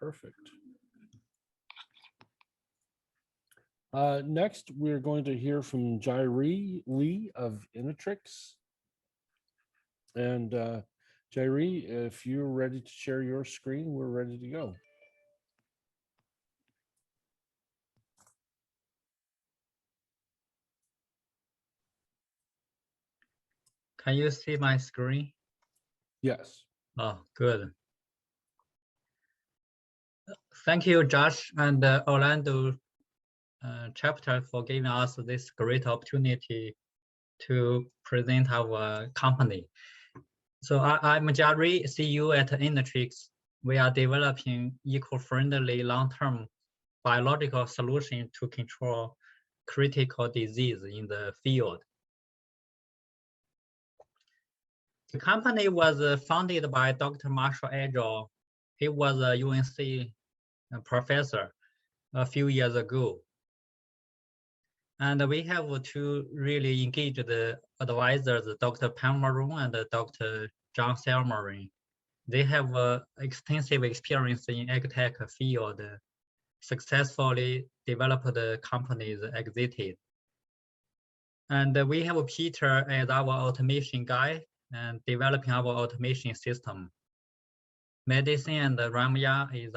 Perfect. Next, we're going to hear from Jiarui Li of Innatrix. And Jiarui, if you're ready to share your screen, we're ready to go. Can you see my screen? Yes. Oh, good. Thank you, Josh and Orlando chapter for giving us this great opportunity to present our company. So I'm Jiarui, CEO at Innatrix. We are developing eco-friendly long-term biological solution to control critical disease in the field. The company was founded by Dr. Marshall Agile. He was a UNC professor a few years ago. And we have two really engaged advisors, Dr. Pam Maroon and Dr. John Selmarin. They have extensive experience in agtech field, successfully developed the companies exited. And we have Peter as our automation guy and developing our automation system. Medicine and Ramya is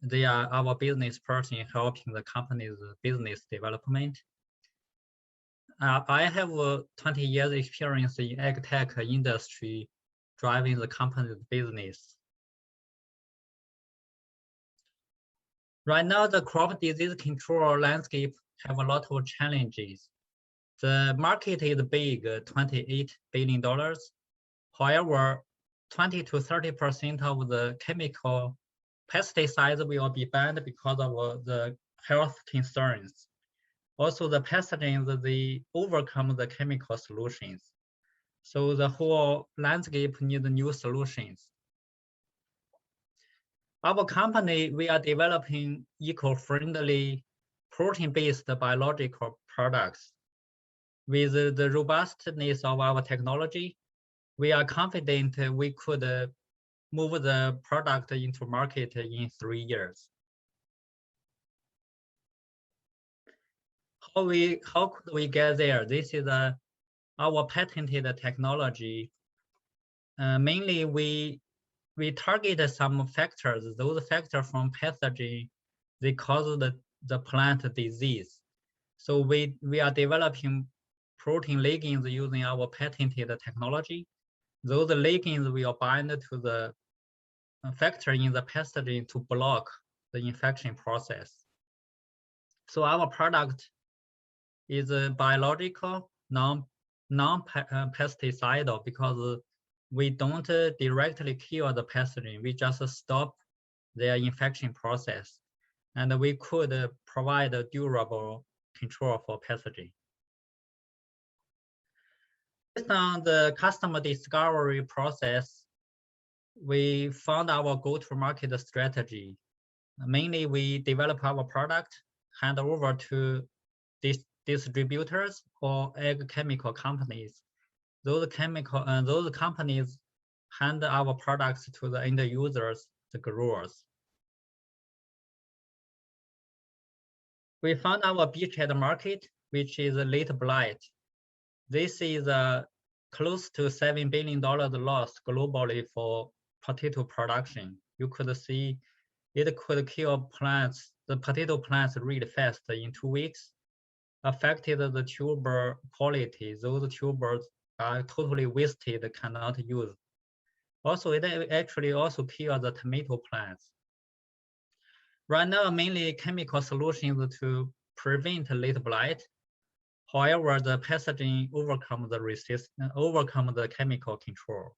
they are our business person helping the company's business development. I have 20 years experience in agtech industry, driving the company's business. Right now, the crop disease control landscape have a lot of challenges. The market is big, $28 billion. However, 20 to 30% of the chemical pesticides will be banned because of the health concerns. Also, the pathogens, they overcome the chemical solutions. So the whole landscape needs new solutions. Our company, we are developing eco-friendly protein-based biological products. With the robustness of our technology, we are confident we could move the product into market in 3 years. How could we get there? This is our patented technology. Mainly, we target some factors. Those factors from pathogen, they cause the plant disease. So we are developing protein ligands using our patented technology. Those ligands will bind to the factor in the pathogen to block the infection process. So our product is a biological, non-pesticidal because we don't directly kill the pathogen. We just stop their infection process, and we could provide a durable control for pathogen. Based on the customer discovery process, we found our go-to-market strategy. Mainly, we develop our product, hand over to distributors or ag chemical companies. Those companies hand our products to the end users, the growers. We found our beachhead market, which is a late blight. This is close to $7 billion loss globally for potato production. You could see it could kill plants, the potato plants really fast in 2 weeks, affected the tuber quality. Those tubers are totally wasted, cannot use. Also, it actually also kills the tomato plants. Right now, mainly chemical solutions to prevent late blight. However, the pathogen overcome the chemical control.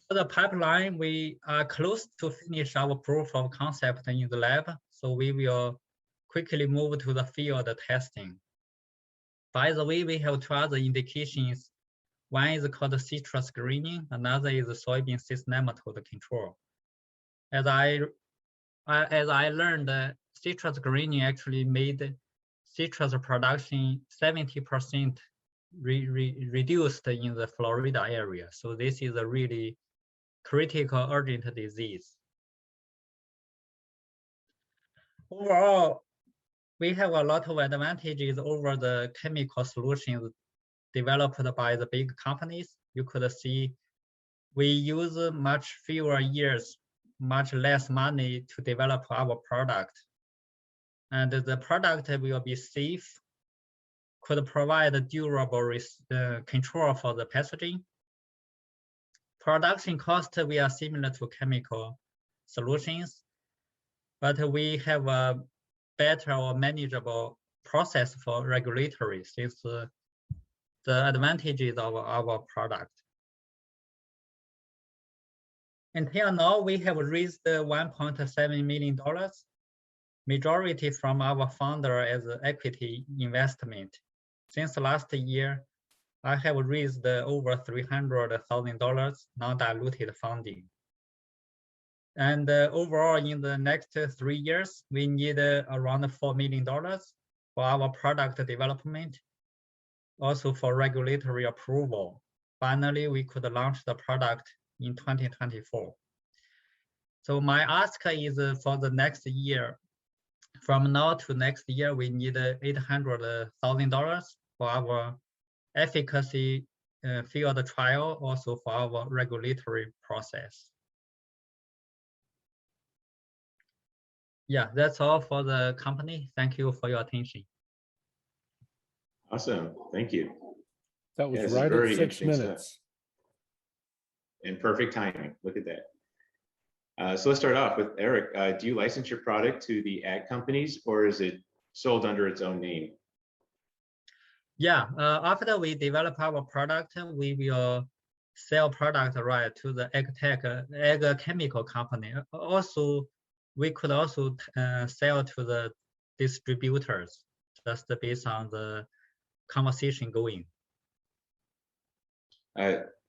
For the pipeline, we are close to finish our proof of concept in the lab, so we will quickly move to the field testing. By the way, we have 2 other indications. One is called citrus greening, another is soybean cyst nematode control. As I learned, citrus greening actually made citrus production 70% reduced in the Florida area. So this is a really critical urgent disease. Overall, we have a lot of advantages over the chemical solutions developed by the big companies. You could see we use much fewer years, much less money to develop our product. And the product will be safe, could provide durable control for the pathogen. Production cost, we are similar to chemical solutions, but we have a better or manageable process for regulatory since the advantages of our product. Until now, we have raised $1.7 million, majority from our founder as equity investment. Since last year, I have raised over $300,000 non-diluted funding. And overall, in the next 3 years, we need around $4 million for our product development, also for regulatory approval. Finally, we could launch the product in 2024. So my ask is for the next year, from now to next year, we need $800,000 for our efficacy field trial, also for our regulatory process. Yeah, that's all for the company. Thank you for your attention. Awesome, thank you. That was Yes, right at very 6 interesting stuff. minutes. And perfect timing, look at that. So let's start off with Eric. Do you license your product to the ag companies or is it sold under its own name? Yeah, after we develop our product, we will sell product right to the ag chemical company. Also, we could also sell to the distributors, just based on the conversation going.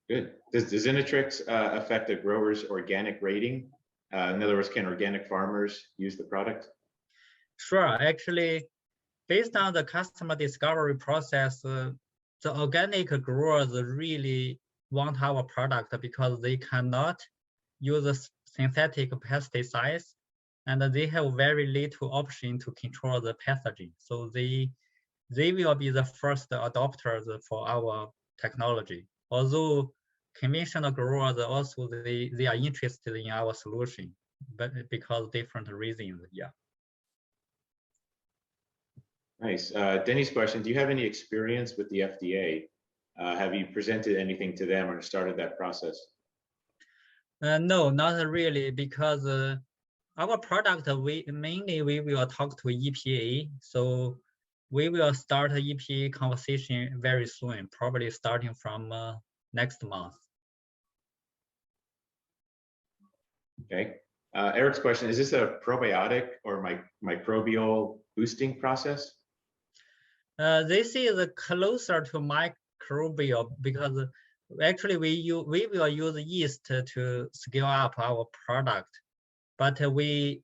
Good. Does Innatrix affect a grower's organic rating? In other words, can organic farmers use the product? Sure. Actually, based on the customer discovery process, the organic growers really want our product because they cannot use synthetic pesticides, and they have very little option to control the pathogen. So they will be the first adopters for our technology. Although conventional growers also they are interested in our solution, but because different reasons. Yeah. Nice. Denny's question: do you have any experience with the FDA? Have you presented anything to them or started that process? No, not really, because our product we will talk to EPA, so we will start EPA conversation very soon, probably starting from next month. Okay. Eric's question: is this a probiotic or microbial boosting process? This is closer to microbial because actually we will use yeast to scale up our product, but we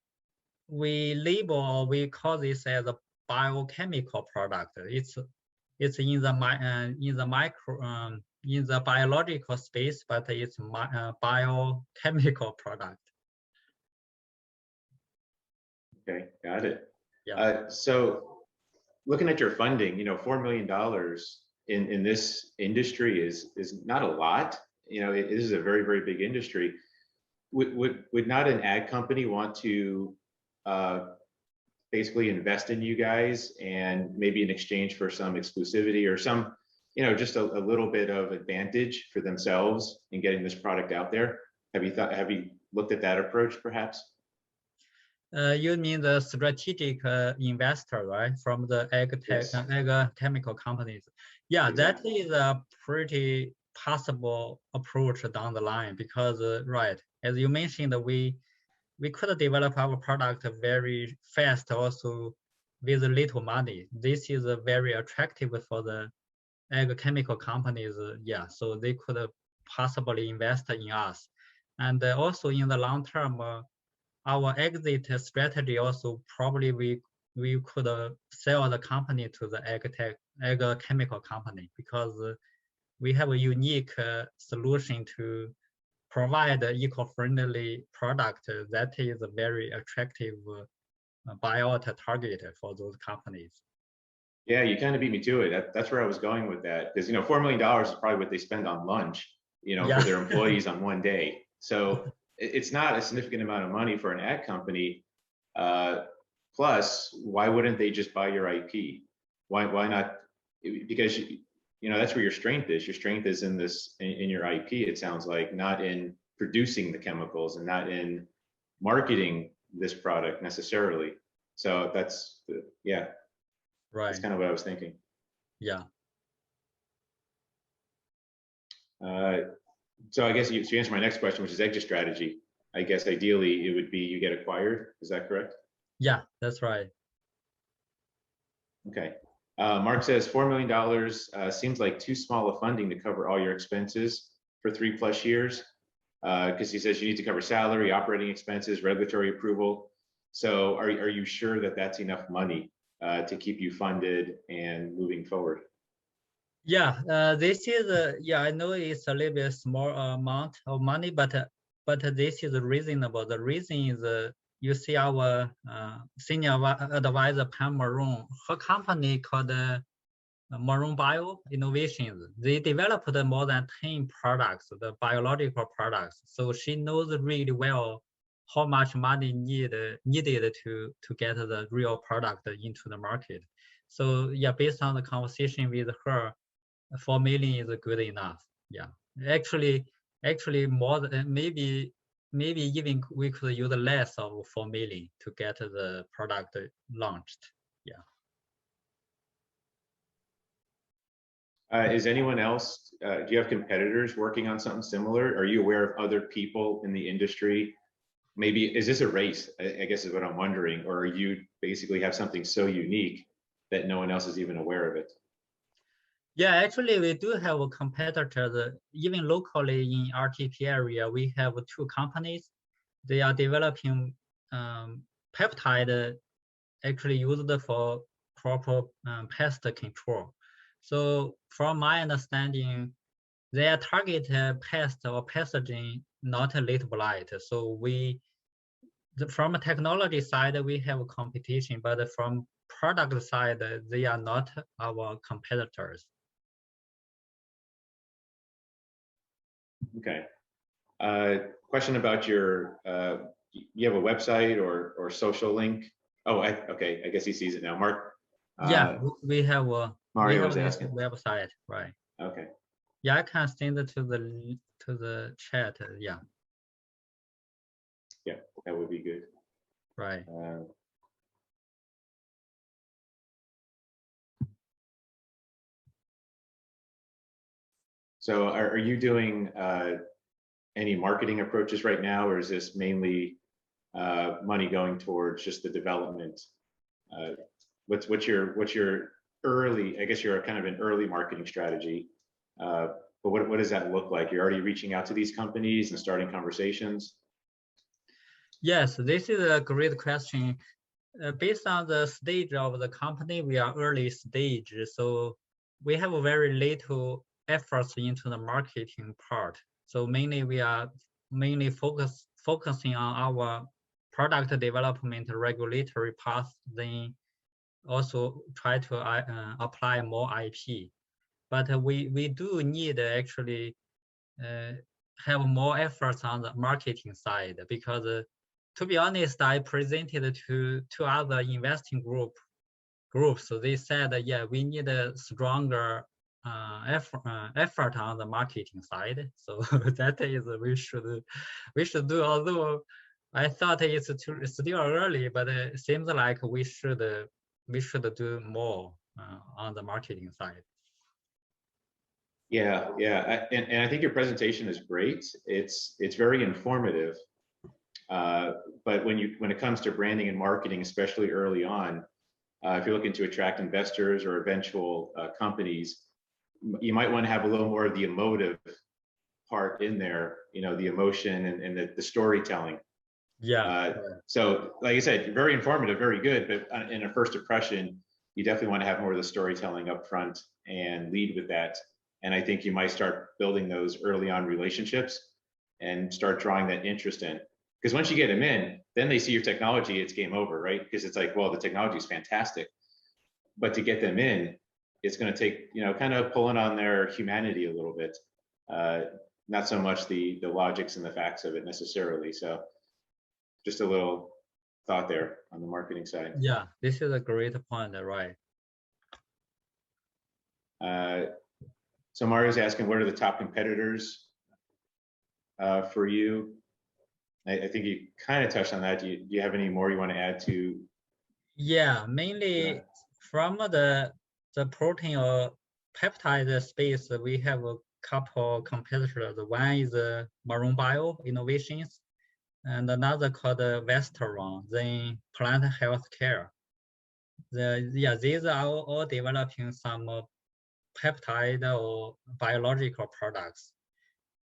call this as a biochemical product. It's in the biological space, but it's biochemical product. Okay, got it. Yeah. So looking at your funding, $4 million in this industry is not a lot. It is a very, very big industry. Would not an ag company want to basically invest in you guys and maybe in exchange for some exclusivity or some, just a little bit of advantage for themselves in getting this product out there? Have you looked at that approach perhaps? You mean the strategic investor, right? From the ag chemical companies. Yeah, exactly. That is a pretty possible approach down the line because, right, as you mentioned, we could develop our product very fast, also with little money. This is very attractive for the ag chemical companies. Yeah, so they could possibly invest in us, and also in the long term. Our exit strategy also probably we could sell the company to the ag chemical company because we have a unique solution to provide eco-friendly product, that is a very attractive buyout target for those companies. Yeah, you kind of beat me to it. That's where I was going with that, because $4 million is probably what they spend on lunch, for their employees on one day. So it's not a significant amount of money for an ad company. Plus, why wouldn't they just buy your IP? Why not? Because that's where your strength is. Your strength is in your IP. It sounds like, not in producing the chemicals and not in marketing this product necessarily. So that's Right. That's kind of what I was thinking. Yeah. So I guess to answer my next question, which is exit strategy, I guess ideally it would be you get acquired. Is that correct? Yeah, that's right. Okay. Mark says $4 million seems like too small a funding to cover all your expenses for 3+ years. Because he says you need to cover salary, operating expenses, regulatory approval. So are you sure that that's enough money to keep you funded and moving forward? Yeah, this is I know it's a little bit small amount of money, but this is reasonable. The reason is you see our senior advisor Pam Maroon, her company called Maroon Bio Innovations. They developed more than 10 products, the biological products. So she knows really well how much money needed to get the real product into the market. So yeah, based on the conversation with her, 4 million is good enough. Yeah, actually more than maybe even we could use less of 4 million to get the product launched. Yeah. Is anyone else, do you have competitors working on something similar? Are you aware of other people in the industry? Maybe, is this a race, I guess is what I'm wondering, or you basically have something so unique that no one else is even aware of it? Yeah, actually we do have a competitor, even locally in RTP area, we have 2 companies. They are developing peptide actually used for proper pest control. So from my understanding, they target pest or pathogen, not a late blight. So from a technology side, we have competition, but from product side, they are not our competitors. Okay. Question about your, you have a website or social link? Oh, okay. I guess he sees it now. Mark. Yeah, we have a Mario was asking. website, right? Okay. Yeah, I can send it to the chat. Yeah. Yeah, that would be good. Right. So are you doing any marketing approaches right now, or is this mainly money going towards just the development? What's your early, I guess you're kind of an early marketing strategy, but what does that look like? You're already reaching out to these companies and starting conversations? Yes, this is a great question. Based on the stage of the company, we are early stage, so we have a very little efforts into the marketing part. So mainly we are focusing on our product development regulatory path, then also try to apply more IP. But we do need actually have more efforts on the marketing side, because to be honest, I presented to other investing groups. So they said, yeah, we need a stronger effort on the marketing side. So that is we should do. Although I thought it's still early, but it seems like we should do more on the marketing side. Yeah, and I think your presentation is great. It's very informative. But when it comes to branding and marketing, especially early on, if you're looking to attract investors or eventual companies, you might want to have a little more of the emotive part in there, the emotion and the storytelling. Yeah. So like I said, very informative, very good, but in a first impression, you definitely want to have more of the storytelling up front and lead with that. And I think you might start building those early on relationships. and start drawing that interest in. Because once you get them in, then they see your technology, it's game over, right? Because it's like, well, the technology is fantastic, but to get them in, it's going to take, kind of pulling on their humanity a little bit, not so much the logics and the facts of it necessarily. So just a little thought there on the marketing side. Yeah, this is a great point, right? So Mario's asking, what are the top competitors for you? I think you kind of touched on that. Do you have any more you want to add to? Yeah, mainly from the protein or peptide space, we have a couple competitors. One is Maroon Bio Innovations, and another called Vestaron, then Plant Health Care. These are all developing some peptide or biological products.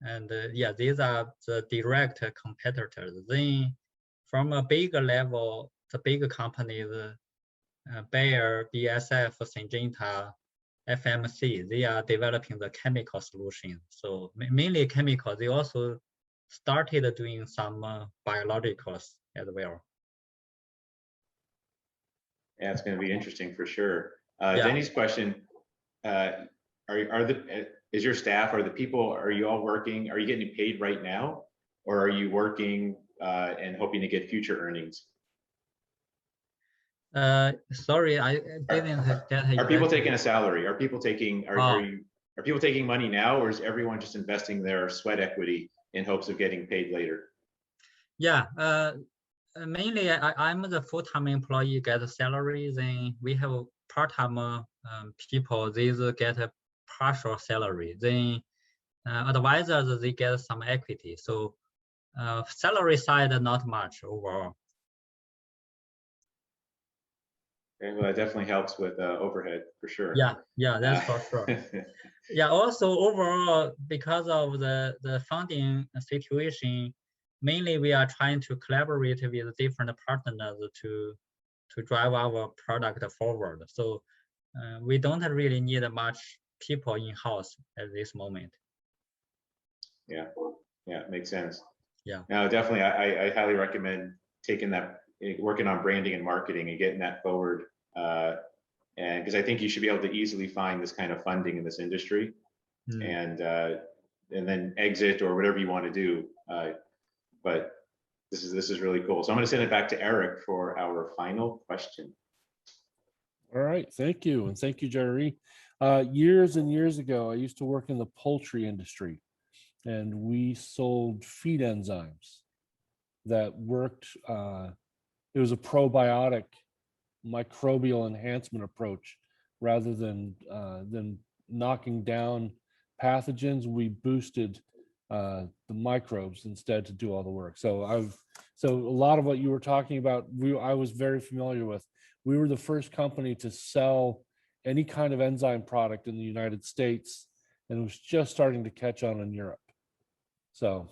And these are the direct competitors. Then from a bigger level, the big companies, Bayer, BASF, Syngenta, FMC, they are developing the chemical solution. So mainly chemical, they also started doing some biologicals as well. Yeah, it's going to be interesting for sure. Denny's question, is your staff, are the people, are you all working, are you getting paid right now? Or are you working and hoping to get future earnings? Sorry, I didn't get it. Are people taking a salary? Are people taking, are people taking money now, or is everyone just investing their sweat equity in hopes of getting paid later? Yeah, mainly I'm the full-time employee, get a salary. Then we have part-time people, they get a partial salary. Then advisors, they get some equity. So salary side, not much overall. Okay, well, that definitely helps with overhead for sure. Yeah, that's for sure. Yeah, also overall, because of the funding situation, mainly we are trying to collaborate with different partners to drive our product forward. So we don't really need much people in-house at this moment. Yeah, makes sense. Yeah. No, definitely, I highly recommend taking that, working on branding and marketing and getting that forward. And because I think you should be able to easily find this kind of funding in this industry, and then exit or whatever you want to do. But this is really cool. So I'm going to send it back to Eric for our final question. All right, thank you, and thank you, Jiarui. Years and years ago, I used to work in the poultry industry, and we sold feed enzymes that worked. It was a probiotic microbial enhancement approach rather than knocking down pathogens. We boosted the microbes instead to do all the work. So a lot of what you were talking about, I was very familiar with. We were the first company to sell any kind of enzyme product in the United States, and it was just starting to catch on in Europe. So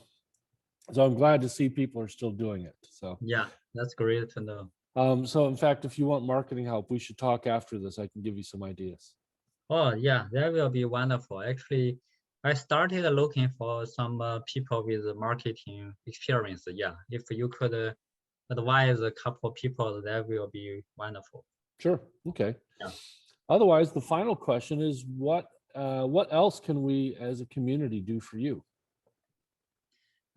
I'm glad to see people are still doing it. So yeah, that's great to know. So in fact, if you want marketing help, we should talk after this. I can give you some ideas. Oh yeah, that will be wonderful. Actually, I started looking for some people with marketing experience. Yeah, if you could advise a couple of people, that will be wonderful. Sure. Okay. Yeah. Otherwise, the final question is, what else can we as a community do for you?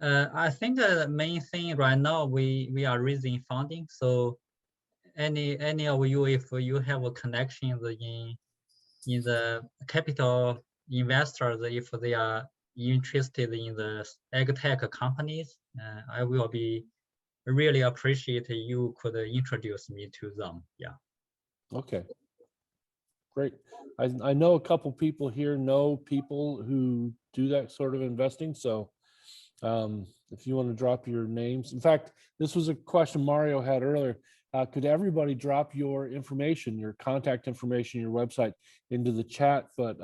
I think the main thing right now, we are raising funding. So any of you, if you have a connection in the capital investors, if they are interested in the ag tech companies, I will be really appreciate you could introduce me to them. Yeah. Okay. Great. I know a couple people here know people who do that sort of investing. So if you want to drop your names. In fact, this was a question Mario had earlier. Could everybody drop your information, your contact information, your website into the chat? But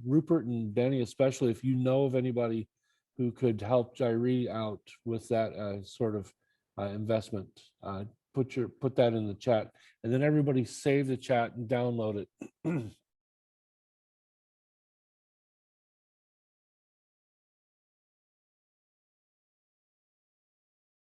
Rupert and Denny, especially, if you know of anybody who could help Jiarui out with that sort of investment, put that in the chat, and then everybody save the chat and download it